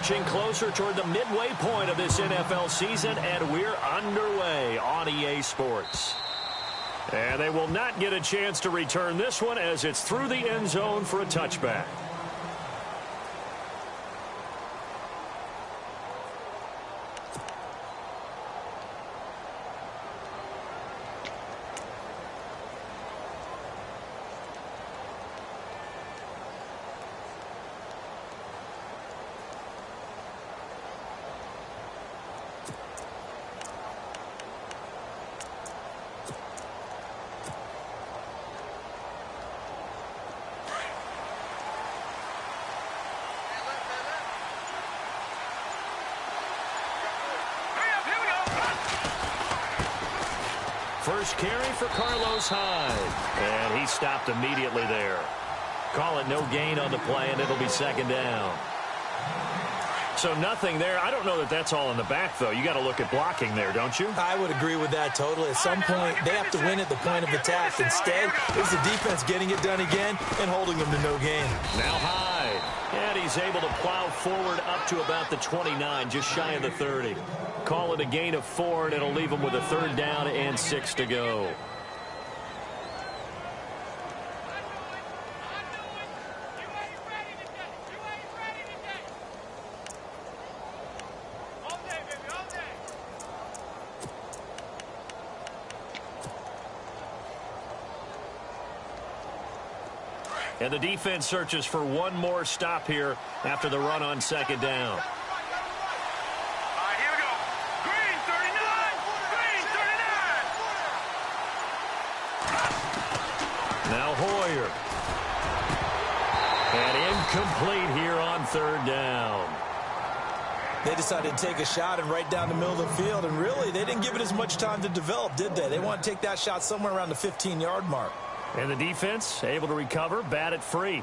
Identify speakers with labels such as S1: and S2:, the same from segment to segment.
S1: Inching closer toward the midway point of this NFL season, and we're underway on EA Sports. And they will not get a chance to return this one as it's through the end zone for a touchback. First carry for Carlos Hyde. And he stopped immediately there. Call it no gain on the play, and it'll be second down. So nothing there. I don't know that that's all in the back, though. You got to look at blocking there, don't you?
S2: I would agree with that totally. At some point, they have to win at the point of attack. Instead, it's the defense getting it done again and holding them to no gain.
S1: Now Hyde. And he's able to plow forward up to about the 29, just shy of the 30. Call it a gain of 4, and it'll leave him with a third down and 6 to go. And the defense searches for one more stop here after the run on second down. Now Hoyer. And incomplete here on third down.
S2: They decided to take a shot and right down the middle of the field, and really, they didn't give it as much time to develop, did they? They want to take that shot somewhere around the 15-yard mark.
S1: And the defense able to recover, bat it free.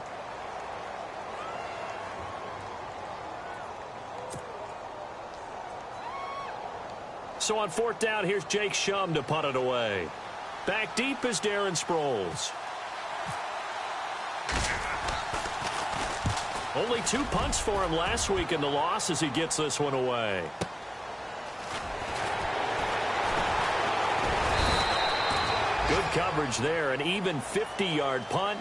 S1: So on fourth down, here's Jake Shum to punt it away. Back deep is Darren Sproles. Only 2 punts for him last week in the loss as he gets this one away. Good coverage there. An even 50-yard punt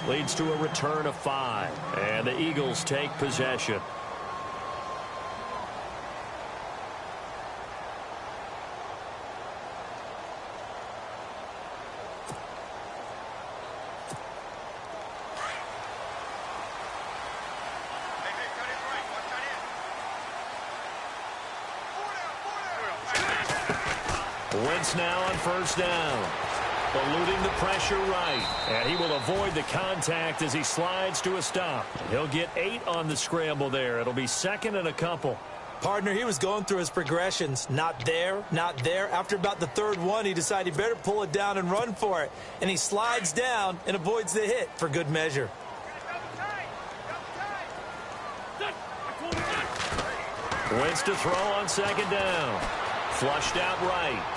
S1: leads to a return of 5. And the Eagles take possession. Wentz now on first down. Eluding the pressure right. And he will avoid the contact as he slides to a stop. He'll get 8 on the scramble there. It'll be second and a couple.
S2: Partner, he was going through his progressions. Not there, not there. After about the third one, he decided he better pull it down and run for it. And he slides down and avoids the hit for good measure.
S1: Wentz to throw on second down. Flushed out right.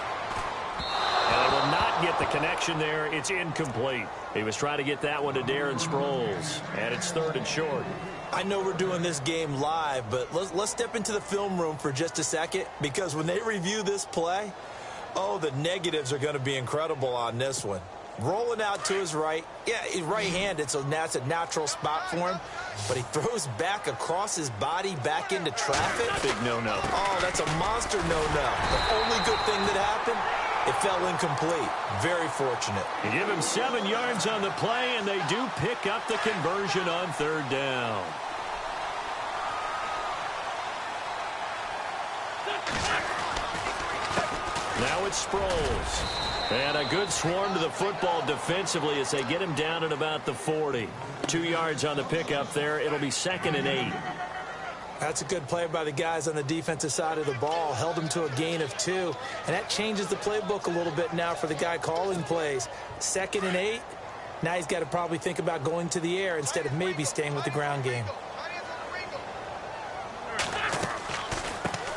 S1: And they will not get the connection there. It's incomplete. He was trying to get that one to Darren Sproles. And it's third and short.
S2: I know we're doing this game live, but let's step into the film room for just a second, because when they review this play, oh, the negatives are going to be incredible on this one. Rolling out to his right. Yeah, he's right-handed, so that's a natural spot for him. But he throws back across his body back into traffic.
S1: Big no-no.
S2: Oh, that's a monster no-no. The only good thing that happened, it fell incomplete. Very fortunate.
S1: You give him 7 yards on the play, and they do pick up the conversion on third down. Now it's Sproles. And a good swarm to the football defensively as they get him down at about the 40. 2 yards on the pickup there. It'll be second and 8.
S2: That's a good play by the guys on the defensive side of the ball. Held him to a gain of 2. And that changes the playbook a little bit now for the guy calling plays. Second and 8. Now he's got to probably think about going to the air instead of maybe staying with the ground game.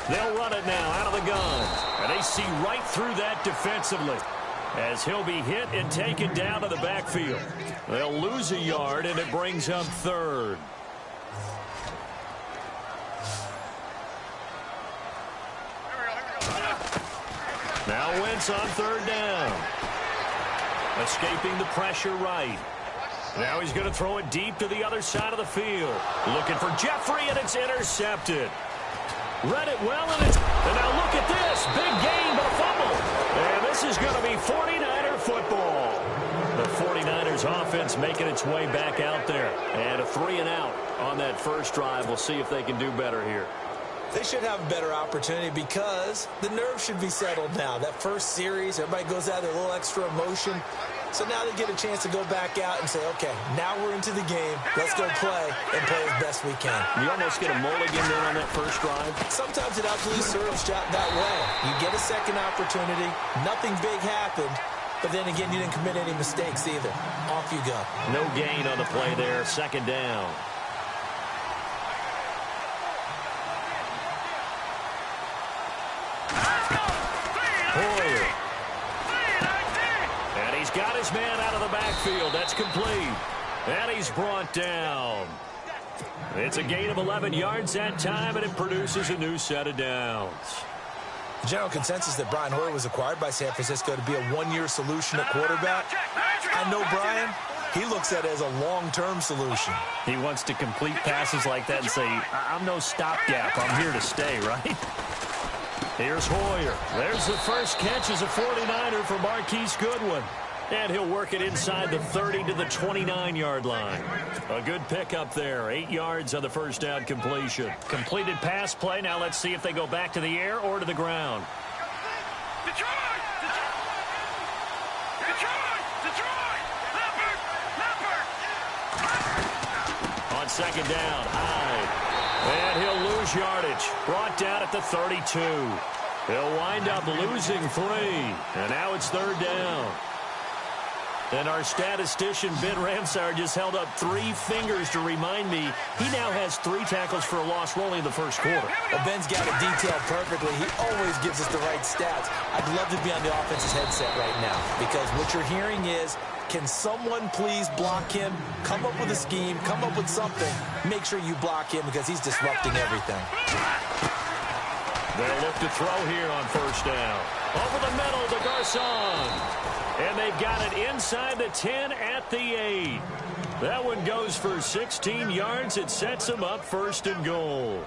S1: They'll run it now out of the gun. And they see right through that defensively as he'll be hit and taken down to the backfield. They'll lose a yard, and it brings up third. Now Wentz on third down. Escaping the pressure right. Now he's going to throw it deep to the other side of the field. Looking for Jeffrey, and it's intercepted. Read it well, and now look at this. Big gain, but a fumble. And this is going to be 49er football. The 49ers offense making its way back out there. And a 3-and-out on that first drive. We'll see if they can do better here.
S2: They should have a better opportunity because the nerves should be settled now. That first series, everybody goes out there, a little extra emotion. So now they get a chance to go back out and say, okay, now we're into the game. Let's go play and play as best we can.
S1: You almost get a mulligan there on that first drive.
S2: Sometimes it absolutely serves that way. You get a second opportunity. Nothing big happened. But then again, you didn't commit any mistakes either. Off you go.
S1: No gain on the play there. Second down. Hoyer. And he's got his man out of the backfield. That's complete. And he's brought down. It's a gain of 11 yards that time, and it produces a new set of downs.
S2: The general consensus that Brian Hoyer was acquired by San Francisco to be a one-year solution at quarterback. I know Brian. He looks at it as a long-term solution.
S1: He wants to complete passes like that and say, I'm no stopgap. I'm here to stay, right? Here's Hoyer. There's the first catch as a 49er for Marquise Goodwin. And he'll work it inside the 30 to the 29-yard line. A good pickup there. 8 yards on the first down completion. Completed pass play. Now let's see if they go back to the air or to the ground. Detroit! On second down, Hyde. And he'll lose yardage. Brought down at the 32. He'll wind up losing 3. And now it's third down. And our statistician, Ben Ramsar, just held up 3 fingers to remind me he now has 3 tackles for a loss only in the first quarter.
S2: Well, Ben's got it detailed perfectly. He always gives us the right stats. I'd love to be on the offense's headset right now because what you're hearing is, can someone please block him? Come up with a scheme. Come up with something. Make sure you block him because he's disrupting everything.
S1: They'll look to throw here on first down. Over the middle to Garcon. And they've got it inside the 10 at the 8. That one goes for 16 yards. It sets them up first and goal.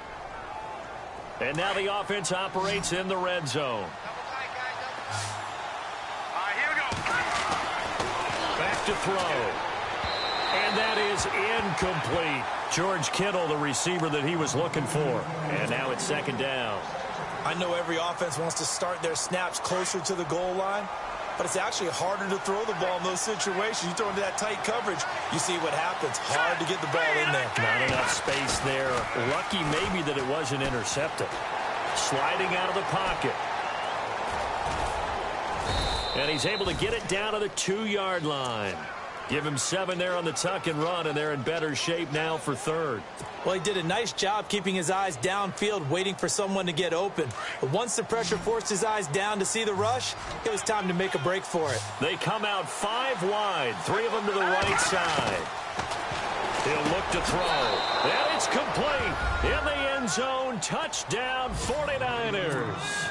S1: And now the offense operates in the red zone. Back to throw. And that is incomplete. George Kittle, the receiver that he was looking for. And now it's second down.
S2: I know every offense wants to start their snaps closer to the goal line, but it's actually harder to throw the ball in those situations. You throw into that tight coverage, you see what happens. Hard to get the ball in there.
S1: Not enough space there. Lucky maybe that it wasn't intercepted. Sliding out of the pocket. And he's able to get it down to the 2-yard line. Give him 7 there on the tuck and run, and they're in better shape now for third.
S2: Well, he did a nice job keeping his eyes downfield, waiting for someone to get open. But once the pressure forced his eyes down to see the rush, it was time to make a break for it.
S1: They come out 5 wide, 3 of them to the right side. He'll look to throw. And it's complete. In the end zone, touchdown 49ers.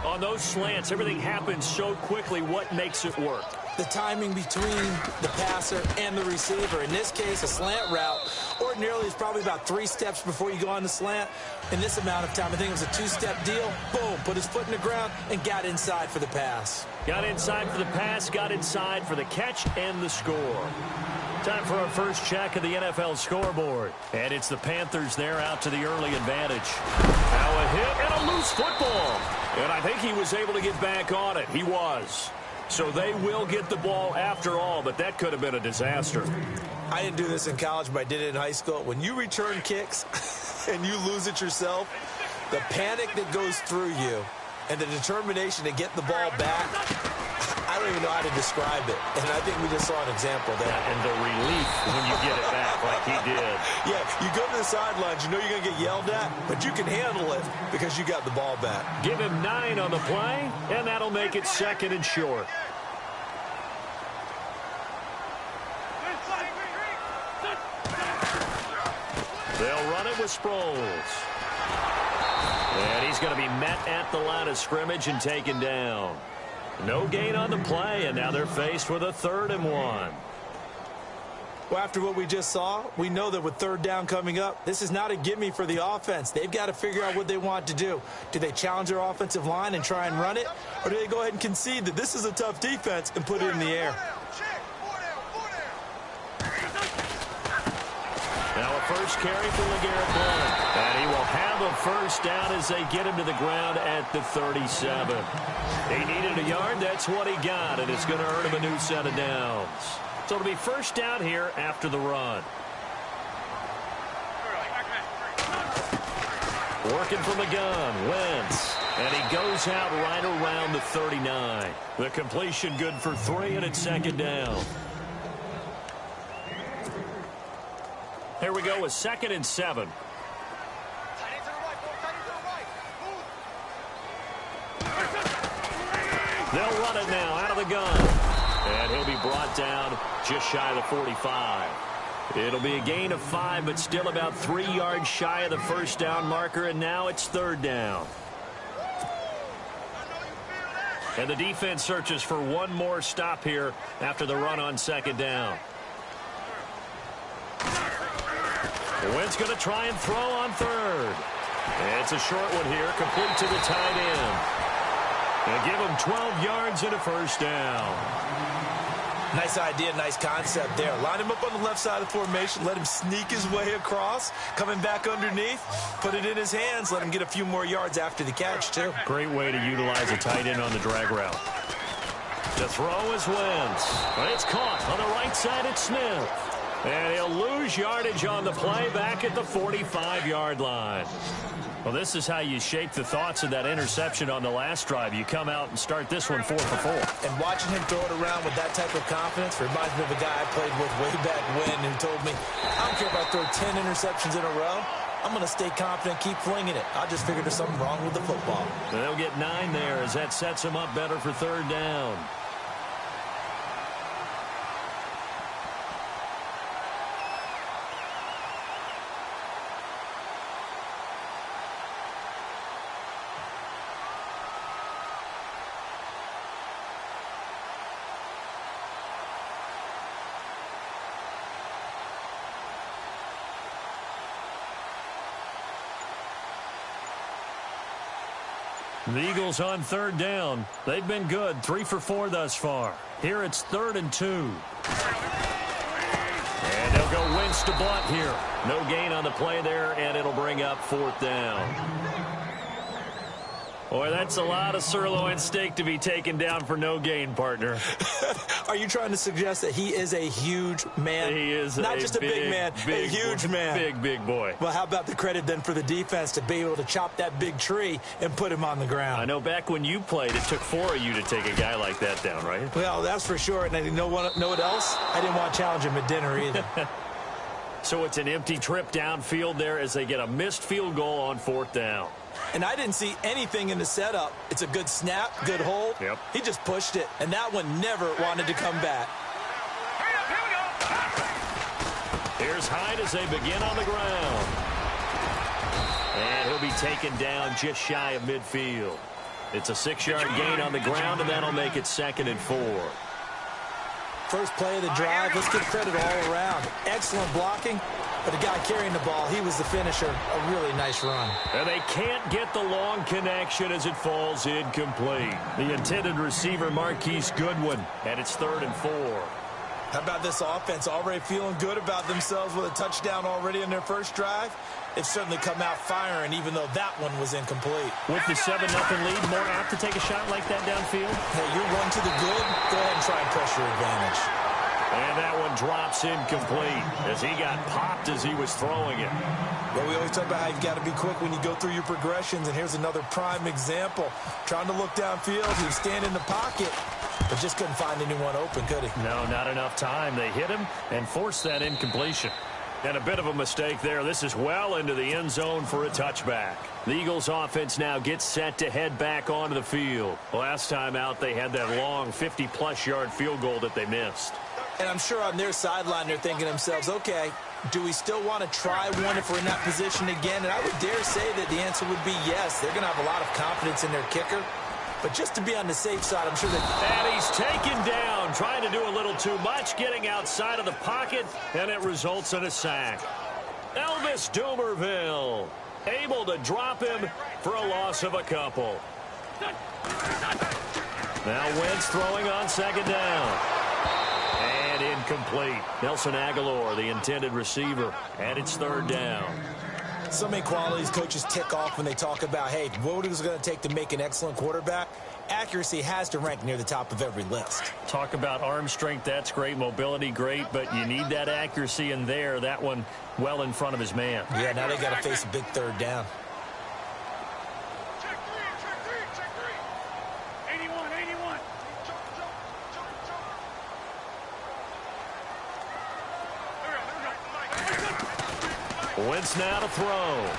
S1: On those slants, everything happens so quickly. What makes it work?
S2: The timing between the passer and the receiver. In this case, a slant route ordinarily is probably about 3 steps before you go on the slant. In this amount of time, I think it was a 2-step deal. Boom, put his foot in the ground and got inside for the pass.
S1: Got inside for the pass, got inside for the catch and the score. Time for our first check of the NFL scoreboard. And it's the Panthers there out to the early advantage. Now a hit and a loose football. And I think he was able to get back on it. He was. So they will get the ball after all, but that could have been a disaster.
S2: I didn't do this in college, but I did it in high school. When you return kicks and you lose it yourself, the panic that goes through you and the determination to get the ball back, I don't even know how to describe it. And I think we just saw an example there.
S1: And the relief when you get it back like he did.
S2: Yeah, you go to the sidelines, you know you're going to get yelled at, but you can handle it because you got the ball back.
S1: Give him 9 on the play, and that'll make it second and short. They'll run it with Sproles. And he's he's going to be met at the line of scrimmage and taken down. No gain on the play, and now they're faced with a 3rd and 1.
S2: Well, after what we just saw, we know that with 3rd down coming up, this is not a gimme for the offense. They've got to figure out what they want to do. Do they challenge their offensive line and try and run it? Or do they go ahead and concede that this is a tough defense and put it in the air?
S1: Now a first carry for LeGarrette Blount. And he will have a first down as they get him to the ground at the 37. He needed a yard. That's what he got, and it's going to earn him a new set of downs. So it'll be first down here after the run. Working from the gun, Wentz. And he goes out right around the 39. The completion good for 3, and it's 2nd down. Here we go with 2nd and 7. They'll run it now out of the gun. And he'll be brought down just shy of the 45. It'll be a gain of 5, but still about 3 yards shy of the first down marker, and now it's 3rd down. And the defense searches for one more stop here after the run on 2nd down. Wentz going to try and throw on 3rd. It's a short one here, complete to the tight end. They'll give him 12 yards and a first down.
S2: Nice idea, nice concept there. Line him up on the left side of the formation, let him sneak his way across, coming back underneath, put it in his hands, let him get a few more yards after the catch, too.
S1: Great way to utilize a tight end on the drag route. To throw is Wentz. But it's caught on the right side. It's Smith. And he'll lose yardage on the play back at the 45-yard line. Well, this is how you shape the thoughts of that interception on the last drive. You come out and start this one 4 for 4.
S2: And watching him throw it around with that type of confidence reminds me of a guy I played with way back when who told me, I don't care if I throw 10 interceptions in a row. I'm going to stay confident, keep flinging it. I just figured there's something wrong with the football.
S1: They'll get 9 there as that sets them up better for 3rd down. The Eagles on 3rd down. They've been good, 3 for 4 thus far. Here it's 3rd and 2. And they'll go Wentz to Blount here. No gain on the play there, and it'll bring up 4th down. Boy, that's a lot of sirloin steak to be taken down for no gain, partner.
S2: Are you trying to suggest that he is a huge man?
S1: He is
S2: not just a big man, a huge man.
S1: Big boy.
S2: Well, how about the credit then for the defense to be able to chop that big tree and put him on the ground?
S1: I know back when you played, it took 4 of you to take a guy like that down, right?
S2: Well, that's for sure. And know what else? I didn't want to challenge him at dinner either.
S1: So it's an empty trip downfield there as they get a missed field goal on 4th down.
S2: And I didn't see anything in the setup. It's a good snap, good hold.
S1: Yep.
S2: He just pushed it, and that one never wanted to come back.
S1: Here's Hyde as they begin on the ground. And he'll be taken down just shy of midfield. It's a 6-yard gain on the ground, and that'll make it 2nd and 4.
S2: First play of the drive, let's give credit all around. Excellent blocking, but the guy carrying the ball, he was the finisher. A really nice run.
S1: And they can't get the long connection as it falls incomplete. The intended receiver, Marquise Goodwin, and it's 3rd and 4.
S2: How about this offense already feeling good about themselves with a touchdown already in their first drive? They've certainly come out firing, even though that one was incomplete.
S1: With the 7-0 lead, more apt to take a shot like that downfield?
S2: Hey, you're one to the good. Go ahead and try and press your advantage.
S1: And that one drops incomplete as he got popped as he was throwing it.
S2: Well, we always talk about how you've got to be quick when you go through your progressions, and here's another prime example. Trying to look downfield, he was standing in the pocket, but just couldn't find anyone open, could he?
S1: No, not enough time. They hit him and forced that incompletion. And a bit of a mistake there. This is well into the end zone for a touchback. The Eagles offense now gets set to head back onto the field. Last time out, they had that long 50-plus yard field goal that they missed.
S2: And I'm sure on their sideline they're thinking to themselves, okay, do we still want to try one if we're in that position again? And I would dare say that the answer would be yes. They're going to have a lot of confidence in their kicker. But just to be on the safe side, I'm sure that...
S1: And he's taken down, trying to do a little too much, getting outside of the pocket, and it results in a sack. Elvis Dumervil able to drop him for a loss of a couple. Now Wentz throwing on second down. And incomplete. Nelson Aguilar, the intended receiver, and it's third down.
S2: So many qualities coaches tick off when they talk about, hey, what is it going to take to make an excellent quarterback? Accuracy has to rank near the top of every list.
S1: Talk about arm strength, that's great. Mobility, great, but you need that accuracy in there. That one well in front of his man.
S2: Yeah, now they got to face a big third down.
S3: Check three. 81, 81.
S1: Wentz now to throw.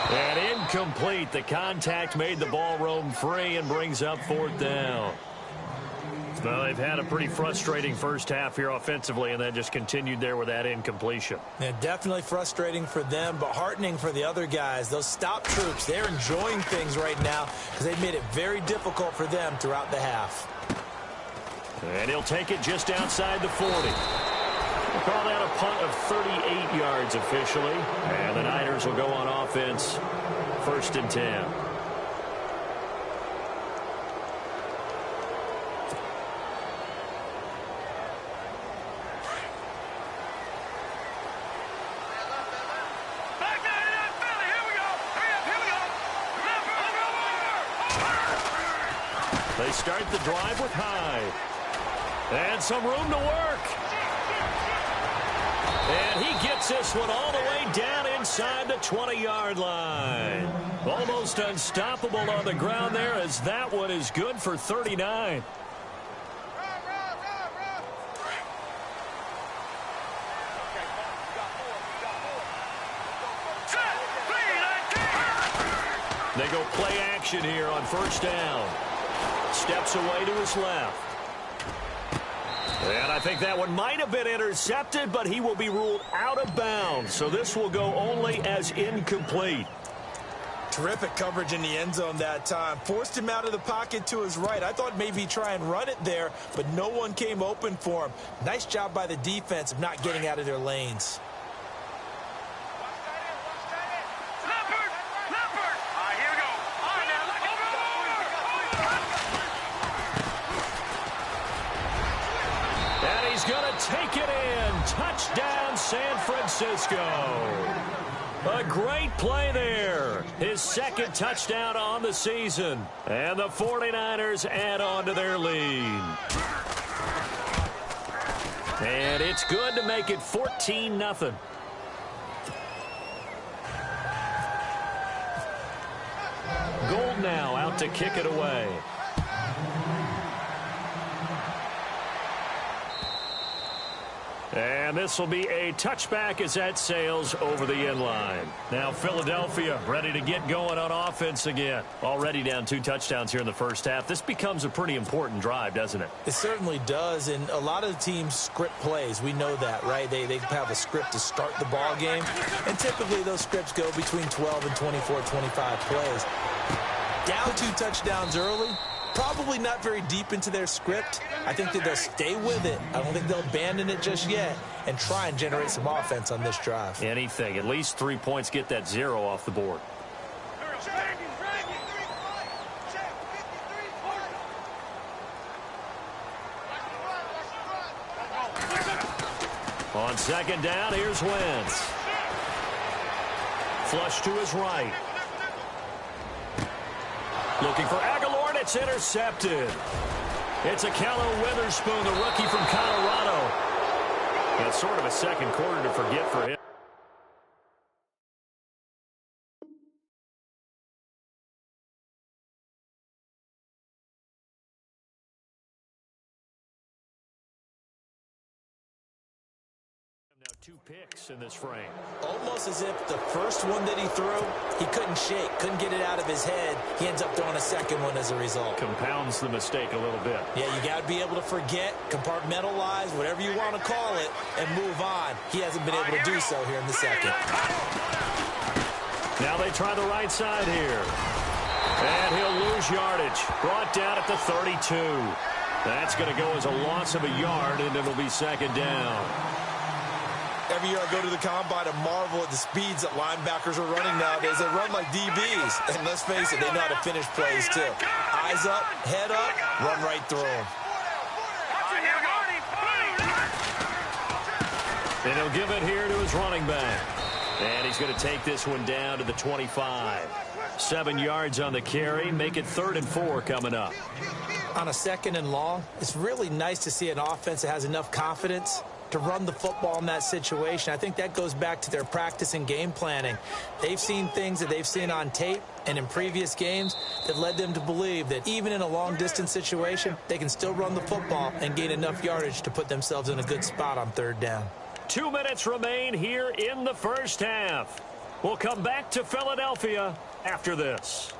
S1: And incomplete. The contact made the ball roam free and brings up fourth down. Well, they've had a pretty frustrating first half here offensively, and that just continued there with that incompletion.
S2: Yeah, definitely frustrating for them, but heartening for the other guys. Those stop troops, they're enjoying things right now because they've made it very difficult for them throughout the half.
S1: And he'll take it just outside the 40. We'll call that a punt of 38 yards officially. And the Niners will go on offense, 1st and 10. They start the drive with Hyde. And some room to work. And he gets this one all the way down inside the 20-yard line. Almost unstoppable on the ground there, as that one is good for 39. They go play action here on first down. Steps away to his left. And I think that one might have been intercepted, but he will be ruled out of bounds. So this will go only as incomplete.
S2: Terrific coverage in the end zone that time. Forced him out of the pocket to his right. I thought maybe he'd try and run it there, but no one came open for him. Nice job by the defense of not getting out of their lanes.
S1: And he's going to take it in. Touchdown, San Francisco. A great play there. His second touchdown on the season. And the 49ers add on to their lead. And it's good to make it 14-0. Gold now out to kick it away. And this will be a touchback as that sails over the end line. Now Philadelphia ready to get going on offense again. Already down 2 touchdowns here in the first half. This becomes a pretty important drive, doesn't it?
S2: It certainly does, and a lot of the teams script plays. We know that, right? They have a script to start the ball game, and typically those scripts go between 12 and 24, 25 plays. Down 2 touchdowns early. Probably not very deep into their script. I think that they'll stay with it. I don't think they'll abandon it just yet and try and generate some offense on this drive.
S1: Anything. At least 3 points, get that 0 off the board. On second down, here's Wentz. Flush to his right. Looking for Aguilar. It's intercepted. It's Ahkello Witherspoon, the rookie from Colorado. It's sort of a second quarter to forget for him. Now 2 picks in this frame.
S2: Almost as if the first one that he threw, he couldn't shake, couldn't get it out of his head. He ends up throwing a second one as a result.
S1: Compounds the mistake a little bit.
S2: Yeah, you got to be able to forget, compartmentalize, whatever you want to call it, and move on. He hasn't been able to do so here in the second.
S1: Now they try the right side here. And he'll lose yardage. Brought down at the 32. That's going to go as a loss of a yard, and it'll be second down.
S2: Every year I go to the combine and marvel at the speeds that linebackers are running nowadays. They run like DBs. And let's face it, they know how to finish plays too. Eyes up, head up, run right through them.
S1: And he'll give it here to his running back. And he's going to take this one down to the 25. 7 yards on the carry. Make it 3rd and 4 coming up.
S2: On a 2nd and long, it's really nice to see an offense that has enough confidence to run the football in that situation. I think that goes back to their practice and game planning. They've seen things that they've seen on tape and in previous games that led them to believe that even in a long-distance situation, they can still run the football and gain enough yardage to put themselves in a good spot on 3rd down.
S1: 2 minutes remain here in the first half. We'll come back to Philadelphia after this.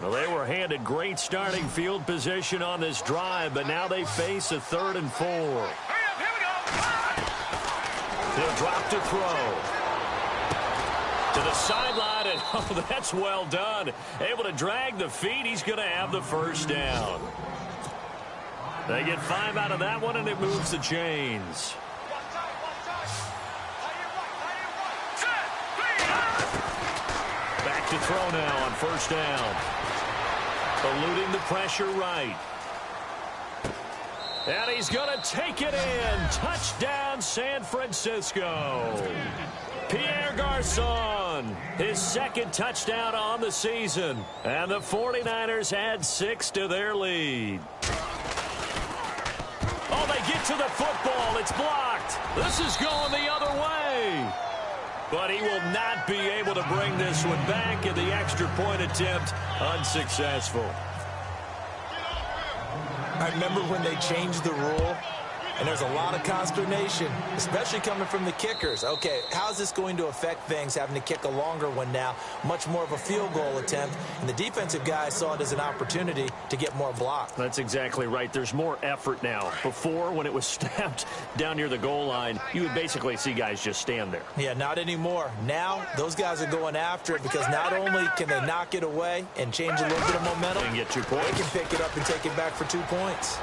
S1: Well, they were handed great starting field position on this drive, but now they face a 3rd and 4. He'll drop to throw. To the sideline, and oh, that's well done. Able to drag the feet. He's going to have the first down. They get 5 out of that one, and it moves the chains. Back to throw now on 1st down. Eluding the pressure right. And he's going to take it in. Touchdown, San Francisco. Pierre Garçon, his 2nd touchdown on the season. And the 49ers add 6 to their lead. Oh, they get to the football. It's blocked. This is going the other way. But he will not be able to bring this one back, and the extra point attempt unsuccessful.
S2: I remember when they changed the rule, and there's a lot of consternation, especially coming from the kickers. Okay, how's this going to affect things, having to kick a longer one now, much more of a field goal attempt, and the defensive guys saw it as an opportunity to get more block.
S1: That's exactly right. There's more effort now. Before, when it was snapped down near the goal line, you would basically see guys just stand there.
S2: Yeah, not anymore. Now, those guys are going after it because not only can they knock it away and change a little bit of momentum,
S1: and get 2 points.
S2: They can pick it up and take it back for 2 points.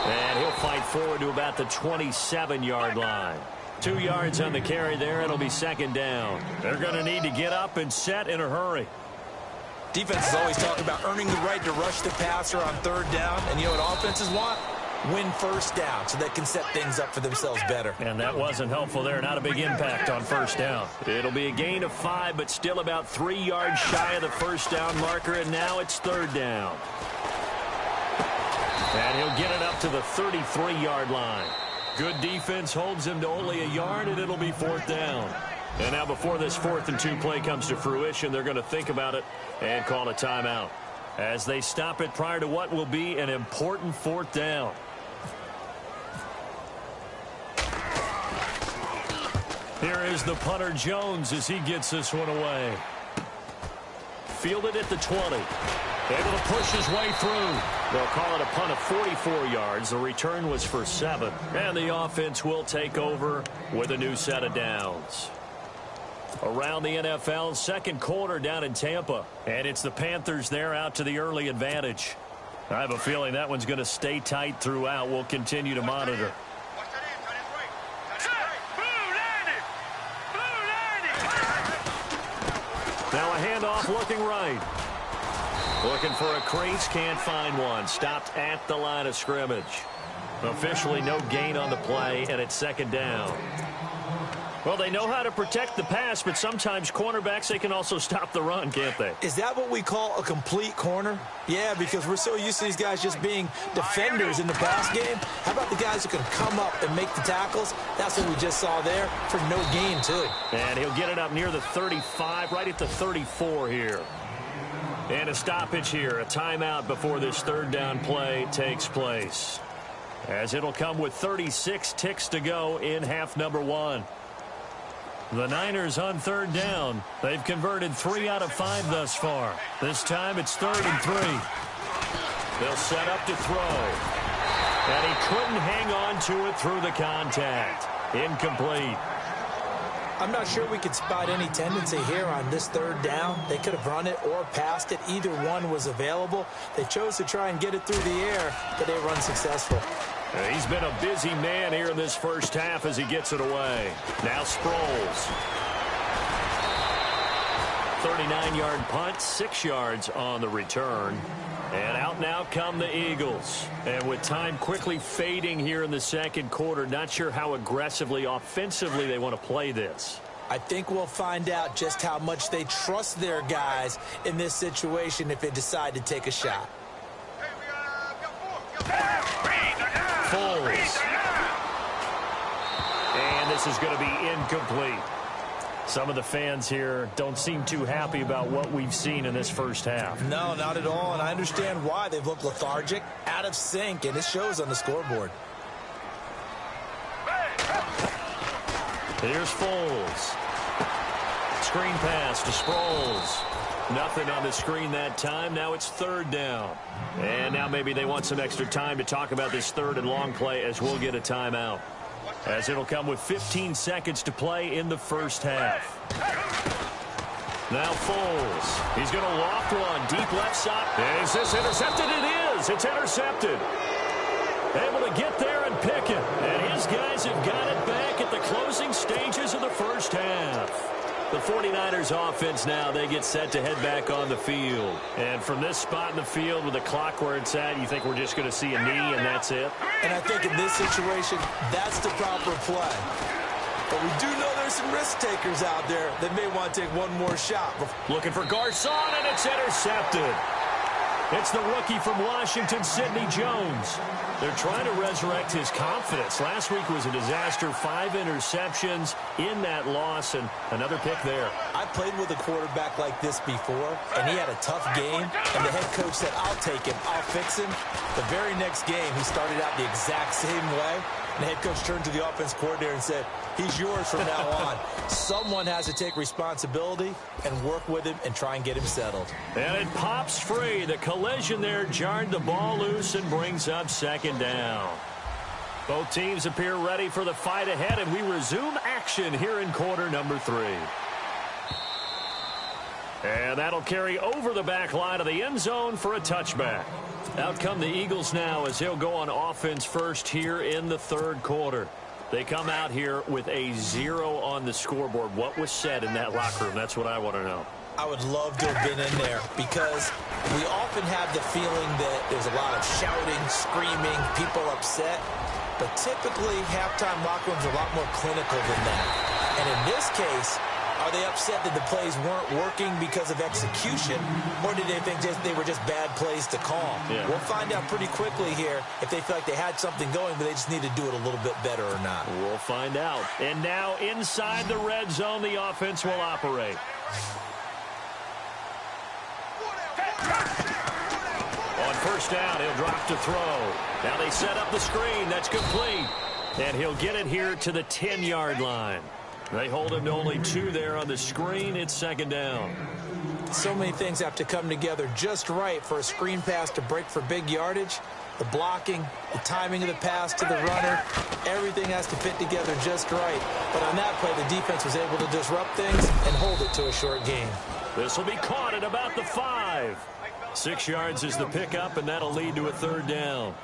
S1: And he'll fight forward to about the 27-yard line. 2 yards on the carry there. It'll be 2nd down. They're going to need to get up and set in a hurry.
S2: Defenses always talk about earning the right to rush the passer on 3rd down. And you know what offenses want? Win 1st down so they can set things up for themselves better.
S1: And that wasn't helpful there. Not a big impact on 1st down. It'll be a gain of 5, but still about 3 yards shy of the 1st down marker. And now it's 3rd down. And he'll get it up to the 33-yard line. Good defense holds him to only a yard, and it'll be 4th down. And now before this 4th and 2 play comes to fruition, they're going to think about it and call a timeout as they stop it prior to what will be an important 4th down. Here is the punter Jones as he gets this one away. Fielded at the 20. Able to push his way through. They'll call it a punt of 44 yards. The return was for 7. And the offense will take over with a new set of downs. Around the NFL, 2nd quarter down in Tampa. And it's the Panthers there out to the early advantage. I have a feeling that one's going to stay tight throughout. We'll continue to monitor. Now a handoff looking right. Looking for a crease, can't find one. Stopped at the line of scrimmage. Officially no gain on the play, and it's 2nd down. Well, they know how to protect the pass, but sometimes cornerbacks, they can also stop the run, can't they?
S2: Is that what we call a complete corner? Yeah, because we're so used to these guys just being defenders in the pass game. How about the guys who can come up and make the tackles? That's what we just saw there for no gain, too.
S1: And he'll get it up near the 35, right at the 34 here. And a stoppage here, a timeout before this 3rd down play takes place. as it'll come with 36 ticks to go in half number one. The Niners on third down. They've converted 3 out of 5 thus far. This time it's 3rd and 3. They'll set up to throw. And he couldn't hang on to it through the contact. Incomplete.
S2: I'm not sure we could spot any tendency here on this 3rd down. They could have run it or passed it. Either one was available. They chose to try and get it through the air, but they were unsuccessful.
S1: He's been a busy man here in this first half as he gets it away. Now Sproles. 39-yard punt, 6 yards on the return. And out now come the Eagles. And with time quickly fading here in the second quarter, not sure how aggressively, offensively they want to play this.
S2: I think we'll find out just how much they trust their guys in this situation if they decide to take a shot.
S1: Foles. And this is going to be incomplete. Some of the fans here don't seem too happy about what we've seen in this first half.
S2: No, not at all, and I understand why. They've looked lethargic, out of sync, and it shows on the scoreboard.
S1: Here's Foles. Screen pass to Sproles. Nothing on the screen that time. Now it's 3rd down. And now maybe they want some extra time to talk about this 3rd and long play as we'll get a timeout. As it'll come with 15 seconds to play in the first half. Now Foles. He's going to loft one. Deep left side. Is this intercepted? It is. It's intercepted. Able to get there and pick it. And his guys have got it back at the closing stages of the first half. The 49ers offense now, they get set to head back on the field. And from this spot in the field with the clock where it's at, you think we're just going to see a knee and that's it?
S2: And I think in this situation, that's the proper play. But we do know there's some risk takers out there that may want to take one more shot.
S1: Looking for Garcon, and it's intercepted. It's the rookie from Washington, Sidney Jones. They're trying to resurrect his confidence. Last week was a disaster. 5 interceptions in that loss, and another pick there.
S2: I played with a quarterback like this before, and he had a tough game, and the head coach said, I'll take him, I'll fix him. The very next game, he started out the exact same way. And the head coach turned to the offense coordinator and said, he's yours from now on. Someone has to take responsibility and work with him and try and get him settled.
S1: And it pops free. The collision there jarred the ball loose and brings up 2nd down. Both teams appear ready for the fight ahead, and we resume action here in quarter number 3. And that'll carry over the back line of the end zone for a touchback. Out come the Eagles now as they'll go on offense first here in the 3rd quarter. They come out here with a 0 on the scoreboard. What was said in that locker room? That's what I want to know.
S2: I would love to have been in there because we often have the feeling that there's a lot of shouting, screaming, people upset. But typically, halftime locker rooms are a lot more clinical than that. And in this case, are they upset that the plays weren't working because of execution, or did they think they were just bad plays to call?
S1: Yeah.
S2: We'll find out pretty quickly here if they feel like they had something going, but they just need to do it a little bit better or not.
S1: We'll find out. And now inside the red zone, the offense will operate. On 1st down, he'll drop to throw. Now they set up the screen. That's complete. And he'll get it here to the 10-yard line. They hold him to only 2 there on the screen. It's 2nd down.
S2: So many things have to come together just right for a screen pass to break for big yardage. The blocking, the timing of the pass to the runner, everything has to fit together just right. But on that play, the defense was able to disrupt things and hold it to a short gain.
S1: This will be caught at about the 5. 6 yards is the pickup, and that'll lead to a 3rd down.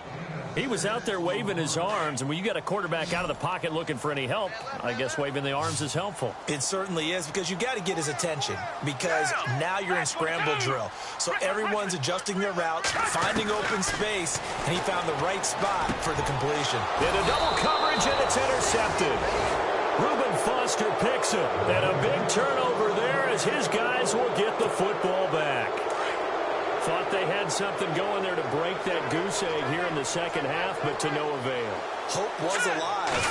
S1: He was out there waving his arms, and when you got a quarterback out of the pocket looking for any help, I guess waving the arms is helpful.
S2: It certainly is, because you got to get his attention, because now you're in scramble drill. So everyone's adjusting their routes, finding open space, and he found the right spot for the completion.
S1: Into double coverage, and it's intercepted. Reuben Foster picks it, and a big turnover there as his guys will get the football back. Thought they had something going there to break that goose egg here in the second half, but to no avail.
S2: Hope was alive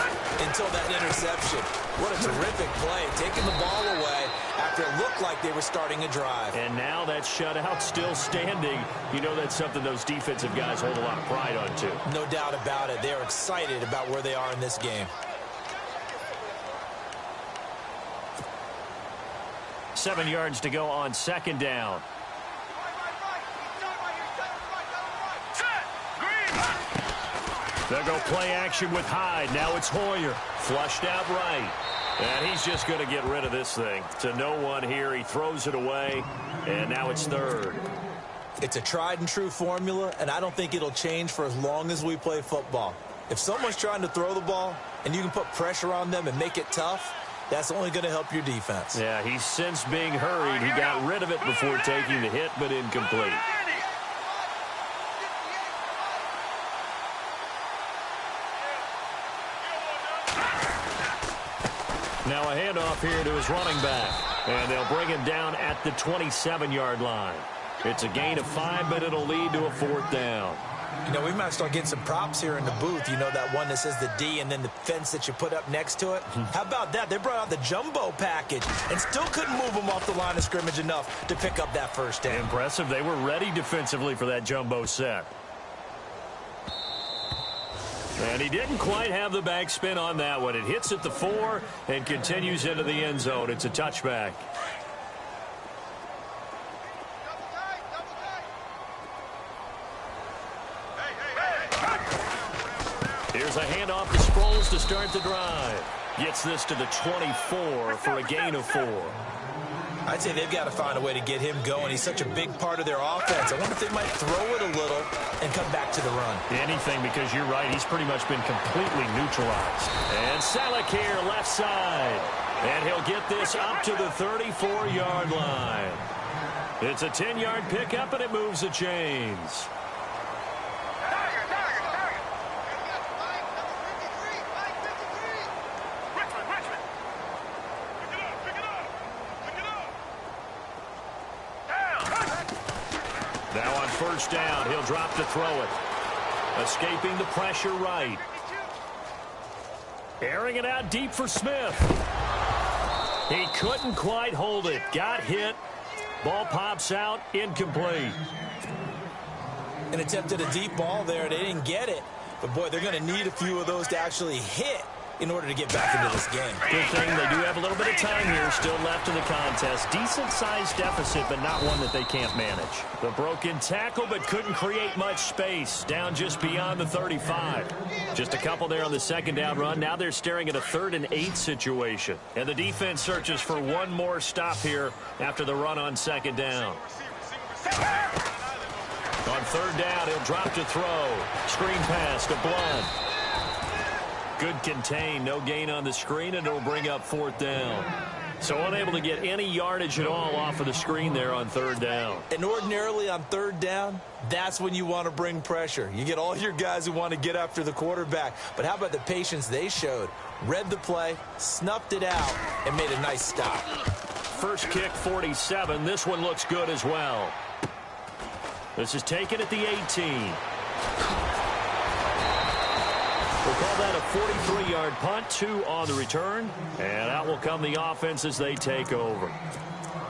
S2: until that interception. What a terrific play, taking the ball away after it looked like they were starting a drive.
S1: And now that shutout still standing. You know that's something those defensive guys hold a lot of pride on, too.
S2: No doubt about it. They're excited about where they are in this game.
S1: 7 yards to go on second down. They'll go play action with Hyde. Now it's Hoyer. Flushed out right. And he's just going to get rid of this thing. To no one here. He throws it away. And now it's third.
S2: It's a tried and true formula, and I don't think it'll change for as long as we play football. If someone's trying to throw the ball and you can put pressure on them and make it tough, that's only going to help your defense.
S1: Yeah, he's since being hurried. He got rid of it before taking the hit, but incomplete. Now a handoff here to his running back. And they'll bring him down at the 27-yard line. It's a gain of 5, but it'll lead to a fourth down.
S2: You know, we might start getting some props here in the booth. You know, that one that says the D and then the fence that you put up next to it? How about that? They brought out the jumbo package and still couldn't move them off the line of scrimmage enough to pick up that first down.
S1: Impressive. They were ready defensively for that jumbo set. And he didn't quite have the backspin on that one. It hits at the 4 and continues into the end zone. It's a touchback. Here's a handoff to Sproles to start the drive. Gets this to the 24 for a gain of 4.
S2: I'd say they've got to find a way to get him going. He's such a big part of their offense. I wonder if they might throw it a little and come back to the run.
S1: Anything, because you're right. He's pretty much been completely neutralized. And Salek here, left side. And he'll get this up to the 34-yard line. It's a 10-yard pickup, and it moves the chains. Now on first down, he'll drop to throw it. Escaping the pressure right. Airing it out deep for Smith. He couldn't quite hold it. Got hit. Ball pops out. Incomplete.
S2: An attempt at a deep ball there. They didn't get it. But, boy, they're going to need a few of those to actually hit in order to get back into this game.
S1: Good thing they do have a little bit of time here still left in the contest. Decent-sized deficit, but not one that they can't manage. The broken tackle, but couldn't create much space. Down just beyond the 35. Just a couple there on the second down run. Now they're staring at a 3rd and 8 situation. And the defense searches for one more stop here after the run on second down. On third down, he'll drop to throw. Screen pass to Blunt. Good contain, no gain on the screen, and it'll bring up fourth down. So unable to get any yardage at all off of the screen there on third down.
S2: And ordinarily on third down, that's when you want to bring pressure. You get all your guys who want to get after the quarterback. But how about the patience they showed? Read the play, snuffed it out, and made a nice stop.
S1: First kick, 47. This one looks good as well. This is taken at the 18. We'll call that a 43-yard punt, 2 on the return. And out will come the offense as they take over.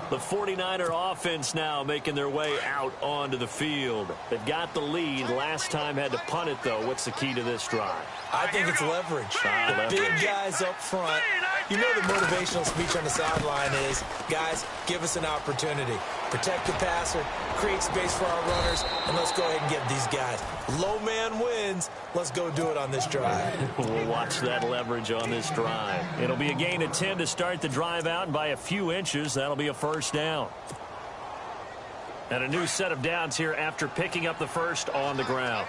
S1: The 49er offense now making their way out onto the field. They've got the lead. Last time had to punt it, though. What's the key to this drive?
S2: I think it's leverage. The big guys up front. You know the motivational speech on the sideline is, guys, give us an opportunity. Protect the passer, create space for our runners, and let's go ahead and get these guys. Low man wins. Let's go do it on this drive.
S1: We'll watch that leverage on this drive. It'll be a gain of 10 to start the drive out, and by a few inches, that'll be a first down. And a new set of downs here after picking up the first on the ground.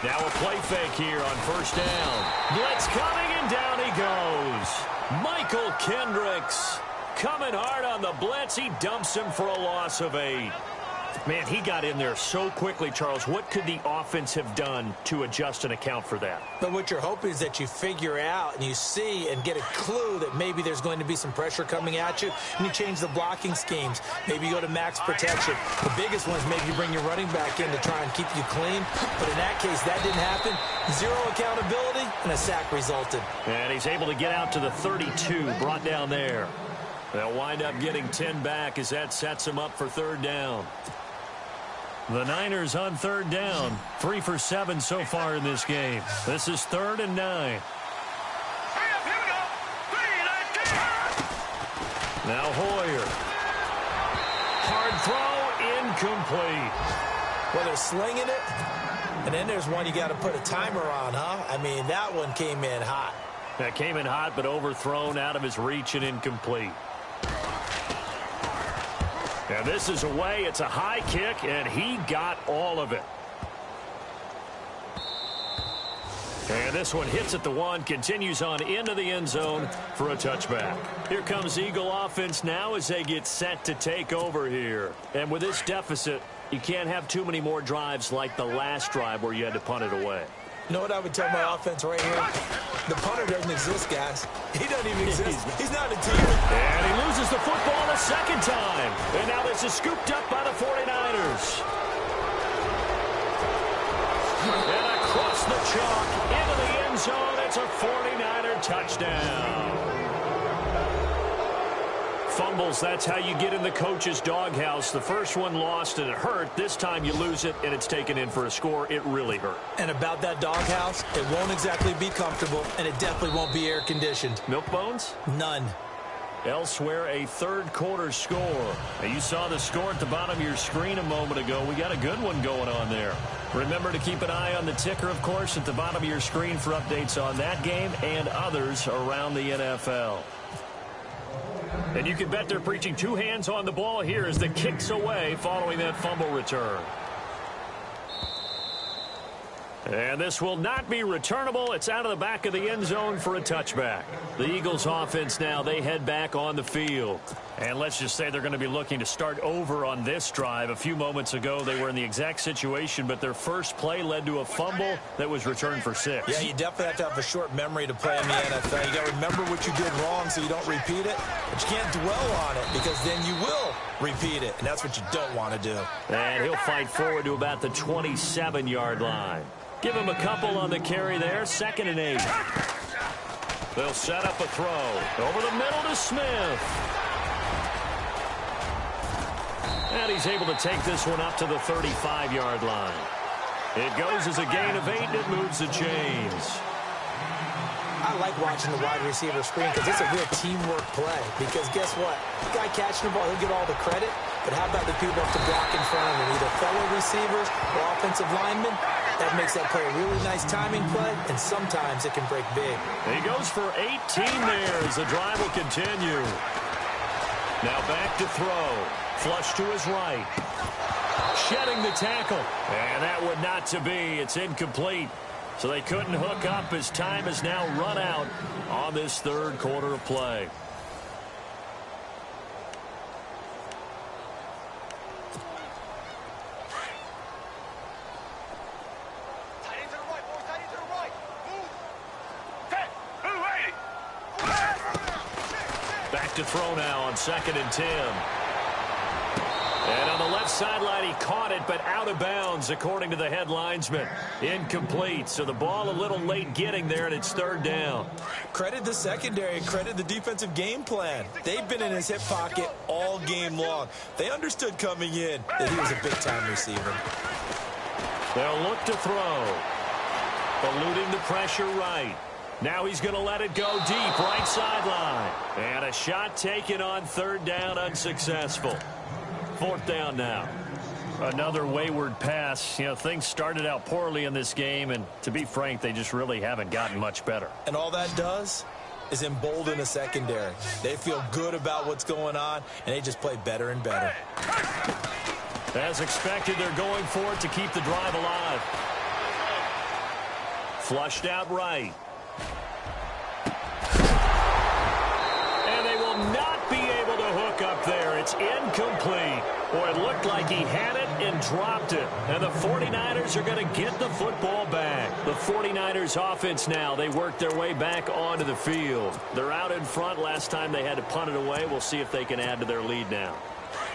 S1: Now a play fake here on first down. Blitz coming, and down he goes. Michael Kendricks coming hard on the blitz. He dumps him for a loss of 8. Man, he got in there so quickly, Charles. What could the offense have done to adjust and account for that?
S2: But what you're hoping is that you figure out and you see and get a clue that maybe there's going to be some pressure coming at you, and you change the blocking schemes. Maybe you go to max protection. The biggest one is maybe you bring your running back in to try and keep you clean. But in that case, that didn't happen. Zero accountability, and a sack resulted.
S1: And he's able to get out to the 32, brought down there. They'll wind up getting 10 back as that sets him up for third down. The Niners on third down, 3 for 7 so far in this game. This is 3rd and 9. Now Hoyer. Hard throw, incomplete.
S2: Well, they're slinging it, and then there's one you got to put a timer on, huh? I mean, that one came in hot.
S1: That came in hot, but overthrown, out of his reach and incomplete. And this is away. It's a high kick, and he got all of it. And this one hits at the 1, continues on into the end zone for a touchback. Here comes Eagle offense now as they get set to take over here. And with this deficit, you can't have too many more drives like the last drive where you had to punt it away.
S2: You know what I would tell my offense right here? The punter doesn't exist, guys. He doesn't even exist. He's not a team.
S1: And he loses the football a second time. And now this is scooped up by the 49ers. And across the chalk into the end zone. It's a 49er touchdown. Fumbles, that's how you get in the coach's doghouse. The first one lost and it hurt. This time you lose it and it's taken in for a score. It really hurt.
S2: And about that doghouse, it won't exactly be comfortable, and it definitely won't be air-conditioned.
S1: Milk bones?
S2: None.
S1: Elsewhere, a third quarter score. Now, you saw the score at the bottom of your screen a moment ago. We got a good one going on there. Remember to keep an eye on the ticker, of course, at the bottom of your screen for updates on that game and others around the NFL. And you can bet they're preaching 2 hands on the ball here as the kick's away following that fumble return. And this will not be returnable. It's out of the back of the end zone for a touchback. The Eagles offense now, they head back on the field. And let's just say they're going to be looking to start over on this drive. A few moments ago, they were in the exact situation, but their first play led to a fumble that was returned for 6.
S2: Yeah, you definitely have to have a short memory to play in the NFL. You got to remember what you did wrong so you don't repeat it, but you can't dwell on it because then you will repeat it, and that's what you don't want to do.
S1: And he'll fight forward to about the 27-yard line. Give him a couple on the carry there. 2nd and 8. They'll set up a throw. Over the middle to Smith. And he's able to take this one up to the 35-yard line. It goes as a gain of 8, and it moves the chains.
S2: I like watching the wide receiver screen because it's a real teamwork play. Because guess what? The guy catching the ball, he'll get all the credit. But how about the people have to block in front of him, either fellow receivers or offensive linemen? That makes that play a really nice timing play, and sometimes it can break big.
S1: He goes for 18 there as the drive will continue. Now back to throw. Flush to his right. Shedding the tackle. And that would not to be. It's incomplete. So they couldn't hook up as time has now run out on this third quarter of play. Back to throw now on 2nd and 10. And on the left sideline, he caught it, but out of bounds, according to the head linesman. Incomplete, so the ball a little late getting there, and it's 3rd down.
S2: Credit the secondary, credit the defensive game plan. They've been in his hip pocket all game long. They understood coming in that he was a big-time receiver.
S1: They'll look to throw. Eluding the pressure right. Now he's going to let it go deep, right sideline. And a shot taken on 3rd down, unsuccessful. 4th down now. Another wayward pass. You know, things started out poorly in this game, and to be frank, they just really haven't gotten much better.
S2: And all that does is embolden a secondary. They feel good about what's going on, and they just play better and better.
S1: As expected, they're going for it to keep the drive alive. Flushed out right. And they will not be able to hook up there. It's incomplete. Boy, it looked like he had it, and dropped it. And the 49ers are going to get the football back. The 49ers offense now, they work their way back onto the field. They're out in front. Last time they had to punt it away. We'll see if they can add to their lead now.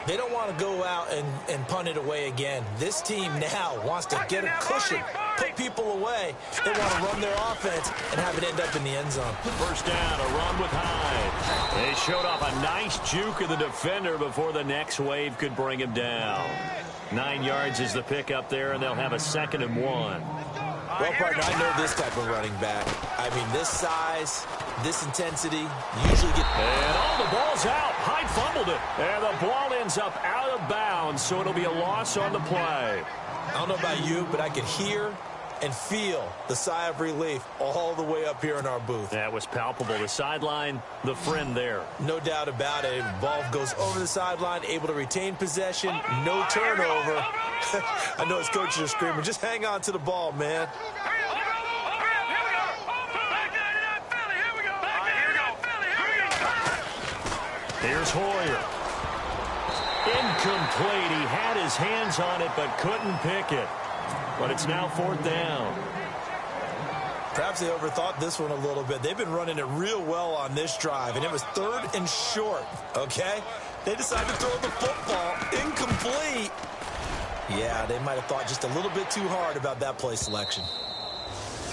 S2: They don't want to go out and punt it away again. This team now wants to get a cushion, put people away. They want to run their offense and have it end up in the end zone.
S1: First down, a run with Hyde. They showed off a nice juke of the defender before the next wave could bring him down. 9 yards is the pickup there, and they'll have a 2nd and 1.
S2: Well, partner, I know this type of running back. I mean, this size, this intensity, usually get...
S1: And the ball's out. Hyde fumbled it. And the ball ends up out of bounds, so it'll be a loss on the play.
S2: I don't know about you, but I could hear and feel the sigh of relief all the way up here in our booth.
S1: That was palpable. The sideline, the friend there.
S2: No doubt about it. Ball goes over the sideline, able to retain possession, no turnover. I know his coaches are screaming, just hang on to the ball, man.
S1: Here's Hoyer. Incomplete. He had his hands on it but couldn't pick it. But it's now 4th down.
S2: Perhaps they overthought this one a little bit. They've been running it real well on this drive, and it was 3rd and short, okay? They decided to throw the football incomplete. Yeah, they might have thought just a little bit too hard about that play selection.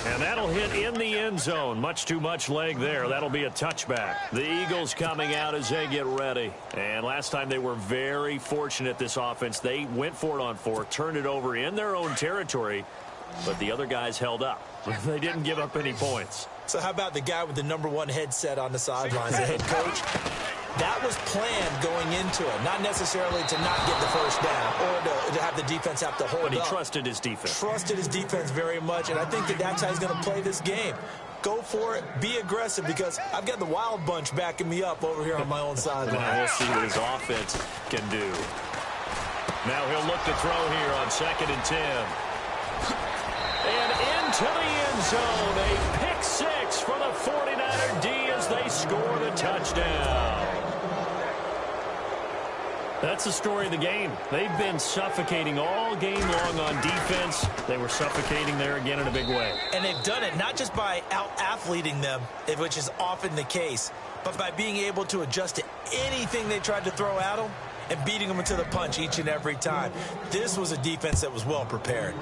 S1: And that'll hit in the end zone. Much too much leg there. That'll be a touchback. The Eagles coming out as they get ready. And last time they were very fortunate, this offense. They went for it on 4, turned it over in their own territory, but the other guys held up. They didn't give up any points.
S2: So how about the guy with the #1 headset on the sidelines, the head coach? That was planned going into it, not necessarily to not get the first down or to have the defense have to hold up.
S1: But he trusted his defense.
S2: Trusted his defense very much, and I think that's how he's going to play this game. Go for it, be aggressive, because I've got the wild bunch backing me up over here on my own sideline.
S1: We'll see what his offense can do. Now he'll look to throw here on 2nd and 10. And into the end zone, a pick 6 for the 49er D as they score the touchdown. That's the story of the game. They've been suffocating all game long on defense. They were suffocating there again in a big way.
S2: And they've done it not just by out-athleting them, which is often the case, but by being able to adjust to anything they tried to throw at them and beating them into the punch each and every time. This was a defense that was well prepared.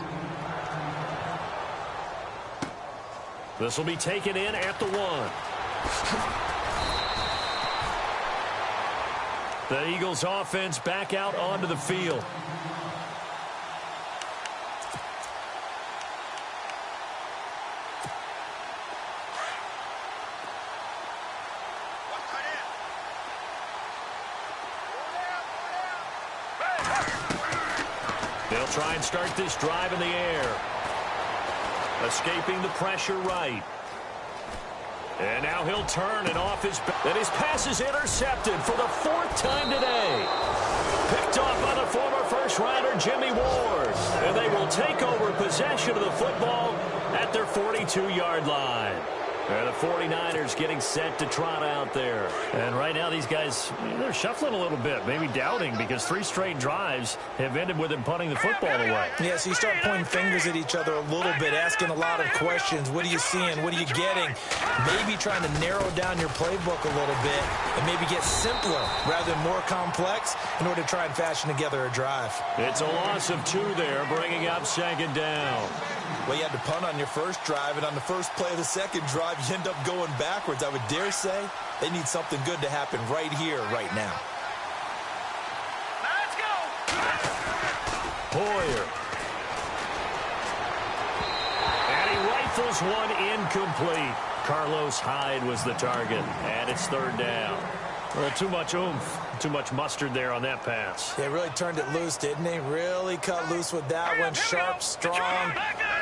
S1: This will be taken in at the 1. The Eagles offense back out onto the field. They'll try and start this drive in the air. Escaping the pressure right. And now he'll turn and off his back. And his pass is intercepted for the 4th time today. Picked off by the former first-rounder Jimmy Ward. And they will take over possession of the football at their 42-yard line. And the 49ers getting set to trot out there. And right now these guys, they're shuffling a little bit, maybe doubting, because 3 straight drives have ended with them punting the football away.
S2: Yeah, so you start pointing fingers at each other a little bit, asking a lot of questions. What are you seeing? What are you getting? Maybe trying to narrow down your playbook a little bit and maybe get simpler rather than more complex in order to try and fashion together a drive.
S1: It's a loss of 2 there, bringing up 2nd down.
S2: Well, you had to punt on your first drive, and on the first play of the second drive, you end up going backwards. I would dare say they need something good to happen right here, right now.
S3: Let's go!
S1: Hoyer. And he rifles one incomplete. Carlos Hyde was the target, and it's 3rd down. Well, too much oomph, too much mustard there on that pass.
S2: They really turned it loose, didn't they? Really cut loose with that one. Sharp, strong.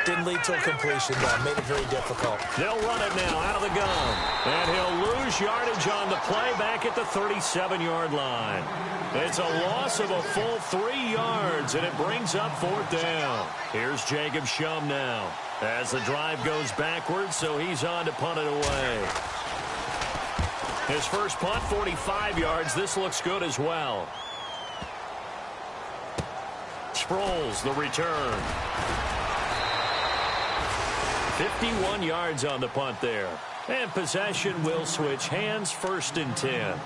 S2: Didn't lead to a completion, though. Made it very difficult.
S1: They'll run it now out of the gun. And he'll lose yardage on the play back at the 37-yard line. It's a loss of a full 3 yards, and it brings up 4th down. Here's Jacob Shum now as the drive goes backwards, so he's on to punt it away. His first punt, 45 yards. This looks good as well. Sproles, the return. 51 yards on the punt there. And possession will switch hands, 1st and 10.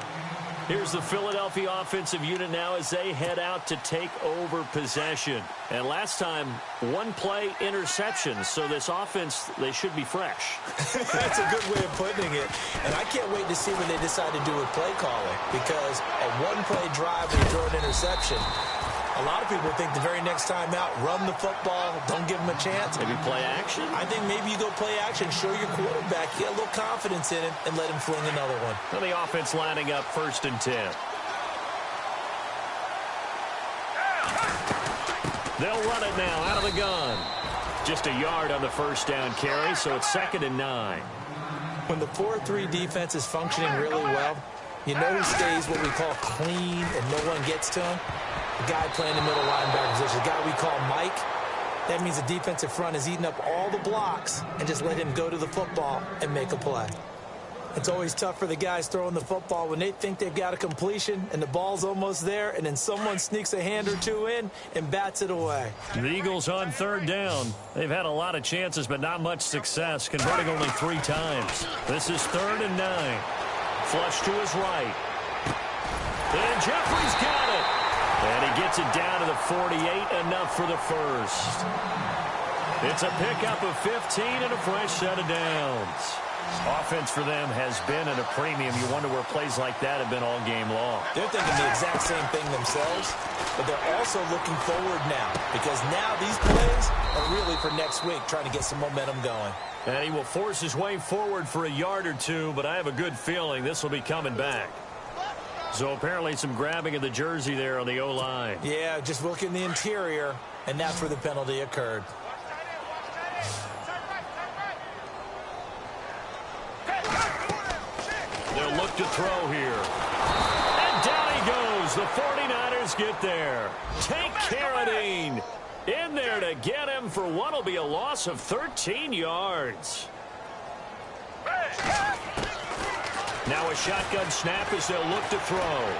S1: Here's the Philadelphia offensive unit now as they head out to take over possession. And last time, 1-play interception. So this offense, they should be fresh.
S2: That's a good way of putting it. And I can't wait to see what they decide to do with play calling. Because a 1-play drive where you throw an interception, a lot of people think the very next time out, run the football, don't give them a chance.
S1: Maybe play action?
S2: I think maybe you go play action, show your quarterback, get a little confidence in him, and let him fling another one.
S1: Well, the offense lining up 1st and 10. They'll run it now out of the gun. Just a yard on the 1st down carry, so it's 2nd and 9.
S2: When the 4-3 defense is functioning really well, you know who stays what we call clean and no one gets to him? The guy playing the middle linebacker position, the guy we call Mike. That means the defensive front is eating up all the blocks and just let him go to the football and make a play. It's always tough for the guys throwing the football when they think they've got a completion and the ball's almost there, and then someone sneaks a hand or two in and bats it away.
S1: The Eagles on 3rd down. They've had a lot of chances, but not much success, converting only 3 times. This is 3rd and 9. Flush to his right. And Jeffrey's got it. And he gets it down to the 48, enough for the 1st. It's a pickup of 15 and a fresh set of downs. Offense for them has been at a premium. You wonder where plays like that have been all game long.
S2: They're thinking the exact same thing themselves, but they're also looking forward now because now these plays are really for next week, trying to get some momentum going.
S1: And he will force his way forward for a yard or two, but I have a good feeling this will be coming back. So apparently some grabbing of the jersey there on the O-line.
S2: Yeah, just look in the interior, and that's where the penalty occurred.
S1: They'll look to throw here. And down he goes. The 49ers get there. Tank Carradine in there to get him for what will be a loss of 13 yards. Now a shotgun snap as they'll look to throw.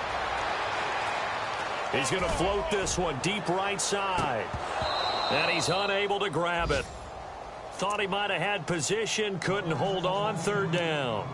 S1: He's going to float this one deep right side. And he's unable to grab it. Thought he might have had position, couldn't hold on, 3rd down.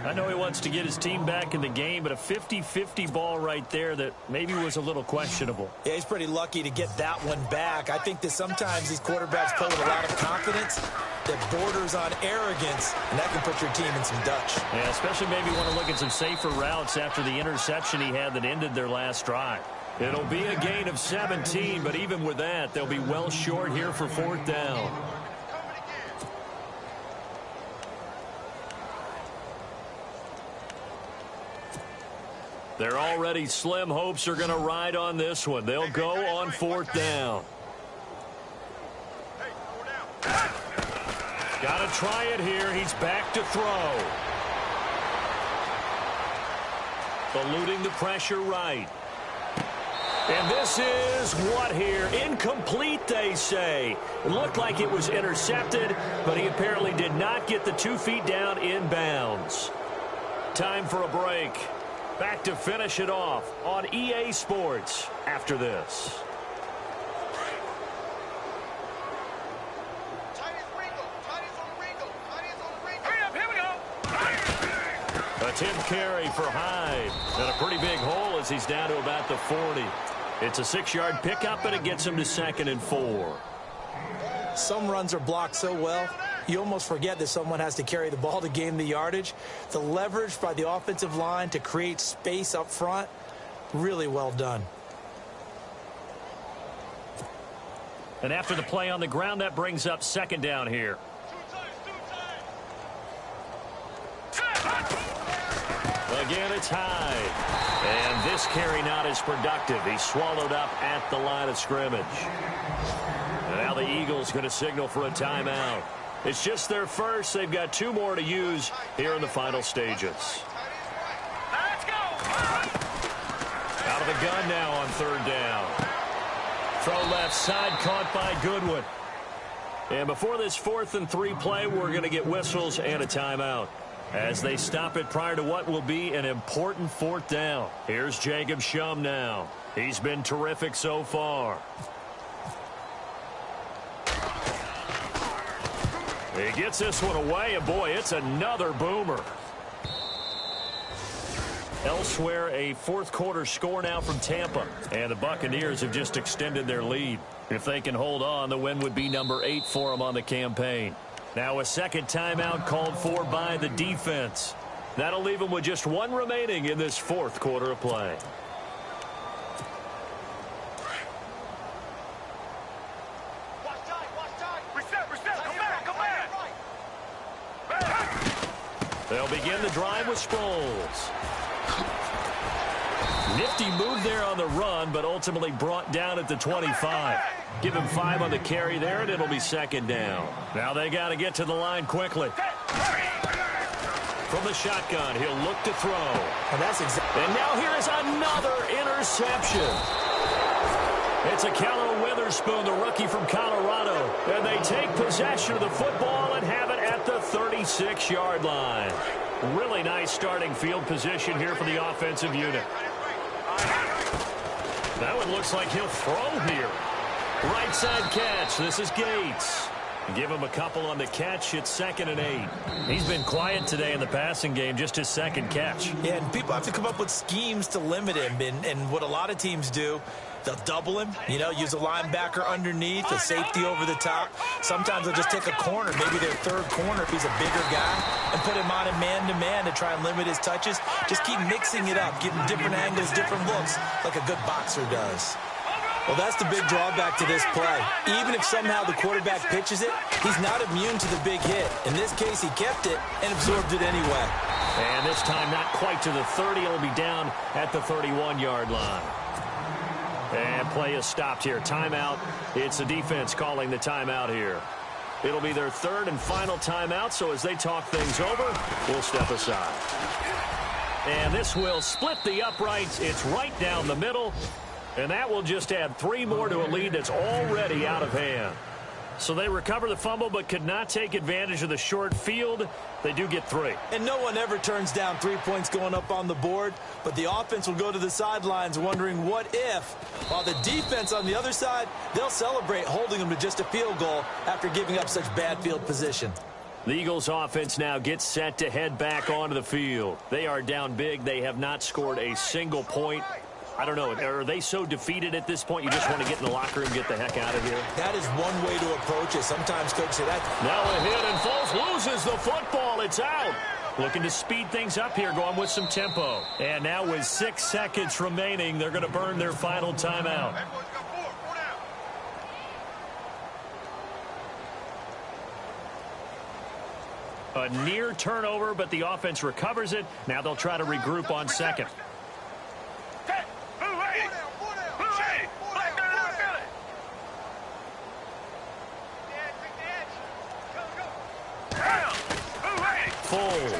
S1: I know he wants to get his team back in the game, but a 50-50 ball right there that maybe was a little questionable.
S2: Yeah, he's pretty lucky to get that one back. I think that sometimes these quarterbacks play with a lot of confidence that borders on arrogance, and that can put your team in some Dutch.
S1: Yeah, especially maybe want to look at some safer routes after the interception he had that ended their last drive. It'll be a gain of 17, but even with that, they'll be well short here for 4th down. They're already slim hopes are going to ride on this one. They'll go on 4th down. Got to try it here. He's back to throw. Eluding the pressure right. And this is what here? Incomplete, they say. It looked like it was intercepted, but he apparently did not get the 2 feet down in bounds. Time for a break. Back to finish it off on EA Sports after this. Attempt carry for Hyde. And a pretty big hole as he's down to about the 40. It's a 6-yard pickup, and it gets him to 2nd and 4.
S2: Some runs are blocked so well, you almost forget that someone has to carry the ball to gain the yardage. The leverage by the offensive line to create space up front, really well done.
S1: And after the play on the ground, that brings up 2nd down here. Again, it's Hyde. And this carry not as productive. He's swallowed up at the line of scrimmage. And now the Eagles going to signal for a timeout. It's just their first. They've got 2 more to use here in the final stages. Let's go. Out of the gun now on 3rd down. Throw left side, caught by Goodwin. And before this 4th and 3 play, we're going to get whistles and a timeout as they stop it prior to what will be an important 4th down. Here's Jacob Shum now. He's been terrific so far. He gets this one away, and boy, it's another boomer. Elsewhere, a fourth-quarter score now from Tampa, and the Buccaneers have just extended their lead. If they can hold on, the win would be number 8 for them on the campaign. Now a second timeout called for by the defense. That'll leave them with just one remaining in this fourth quarter of play. They'll begin the drive with Sproles. Nifty move there on the run, but ultimately brought down at the 25. Give him 5 on the carry there, and it'll be second down. Now they got to get to the line quickly. From the shotgun, he'll look to throw. And now here is another interception. It's a Keller Witherspoon, the rookie from Colorado. And they take possession of the football and have it at the 36-yard line. Really nice starting field position here for the offensive unit. That one looks like he'll throw here. Right side catch. This is Gates. Give him a couple on the catch. It's 2nd and 8. He's been quiet today in the passing game, just his second catch.
S2: Yeah, and people have to come up with schemes to limit him. And what a lot of teams do, they'll double him, use a linebacker underneath, a safety over the top. Sometimes they'll just take a corner, maybe their third corner if he's a bigger guy, and put him on him man-to-man to try and limit his touches. Just keep mixing it up, give him different angles, different looks, like a good boxer does. Well, that's the big drawback to this play. Even if somehow the quarterback pitches it, he's not immune to the big hit. In this case, he kept it and absorbed it anyway.
S1: And this time not quite to the 30. It'll be down at the 31-yard line. And play is stopped here. Timeout. It's the defense calling the timeout here. It'll be their third and final timeout, so as they talk things over, we'll step aside. And this will split the uprights. It's right down the middle. And that will just add 3 more to a lead that's already out of hand. So they recover the fumble but could not take advantage of the short field. They do get 3.
S2: And no one ever turns down 3 points going up on the board. But the offense will go to the sidelines wondering what if. While the defense on the other side, they'll celebrate holding them to just a field goal after giving up such bad field position.
S1: The Eagles offense now gets set to head back onto the field. They are down big. They have not scored a single point. I don't know. Are they so defeated at this point you just want to get in the locker room and get the heck out of here?
S2: That is one way to approach it. Sometimes coaches say that.
S1: Now a hit and Foles loses the football. It's out. Looking to speed things up here, going with some tempo. And now with 6 seconds remaining, they're going to burn their final timeout. A near turnover, but the offense recovers it. Now they'll try to regroup on second. Foles.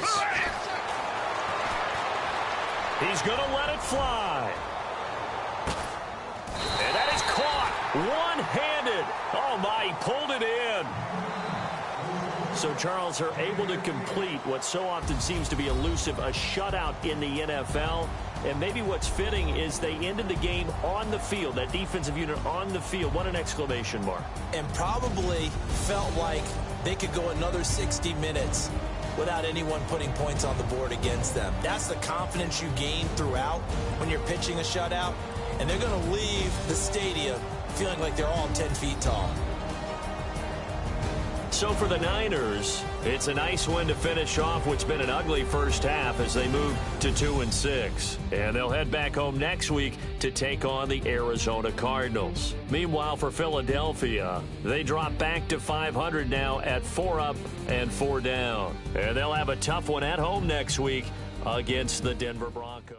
S1: He's going to let it fly. And that is caught one-handed. Oh, my, he pulled it in. So, Charles, are able to complete what so often seems to be elusive, a shutout in the NFL. And maybe what's fitting is they ended the game on the field, that defensive unit on the field. What an exclamation mark.
S2: And probably felt like they could go another 60 minutes without anyone putting points on the board against them. That's the confidence you gain throughout when you're pitching a shutout. And they're going to leave the stadium feeling like they're all 10 feet tall.
S1: So for the Niners, it's a nice win to finish off what's been an ugly first half as they move to 2-6. And they'll head back home next week to take on the Arizona Cardinals. Meanwhile, for Philadelphia, they drop back to 500 now at 4 up and 4 down. And they'll have a tough one at home next week against the Denver Broncos.